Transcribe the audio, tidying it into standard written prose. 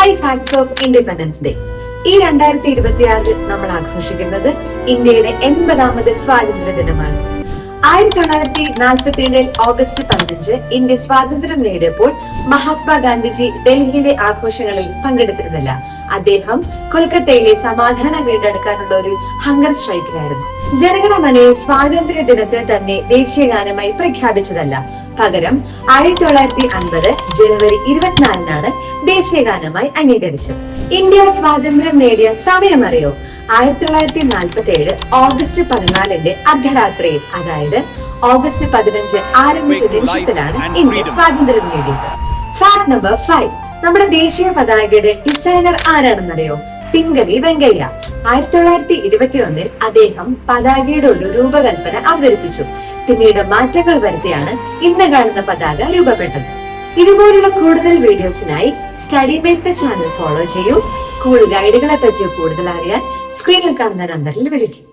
5 facts of Independence Day. ഈ 2026 നമ്മൾ ആഘോഷിക്കുന്നത് ഇന്ത്യയുടെ 80ാമത് സ്വാതന്ത്ര്യ ദിനമാണ്. 1947 ഓഗസ്റ്റ് 15 ഇന്ത്യ സ്വാതന്ത്ര്യം നേടിയപ്പോൾ മഹാത്മാഗാന്ധിജി ഡൽഹിയിലെ ആഘോഷങ്ങളിൽ പങ്കെടുത്തിരുന്നില്ല. അദ്ദേഹം കൊൽക്കത്തയിലെ സമാധാനം വീണ്ടെടുക്കാനുള്ള ഒരു ഹങ്കർ സ്ട്രൈക്കിലായിരുന്നു. ജനഗണമനയെ സ്വാതന്ത്ര്യ ദിനത്തിൽ തന്നെ ദേശീയഗാനമായി പ്രഖ്യാപിച്ചതല്ല, പകരം 1950 ജനുവരി 24 ദേശീയഗാനമായി അംഗീകരിച്ചത്. ഇന്ത്യ സ്വാതന്ത്ര്യം നേടിയ സമയമറിയോ? 1947 ഓഗസ്റ്റ് 14 അർദ്ധരാത്രിയിൽ, അതായത് ഓഗസ്റ്റ് 15 ആരംഭിച്ച നിമിഷത്തിലാണ് ഇന്ത്യ സ്വാതന്ത്ര്യം നേടിയത്. Fact number 5. നമ്മുടെ ദേശീയ പതാകയുടെ ഡിസൈനർ ആരാണെന്നറിയോ? പിംഗലി വെങ്കയ്യ. 1921 അദ്ദേഹം പതാകയുടെ ഒരു രൂപകൽപ്പന അവതരിപ്പിച്ചു. പിന്നീട് മാറ്റങ്ങൾ വരുത്തിയാണ് ഇന്ന് കാണുന്ന പതാക രൂപപ്പെട്ടത്. ഇതുപോലുള്ള കൂടുതൽ വീഡിയോസിനായി സ്റ്റഡി മേക്ക് ചാനൽ ഫോളോ ചെയ്യൂ. സ്കൂൾ ഗൈഡുകളെ പറ്റി കൂടുതൽ അറിയാൻ സ്ക്രീനിൽ കാണുന്ന നമ്പറിൽ വിളിക്കും.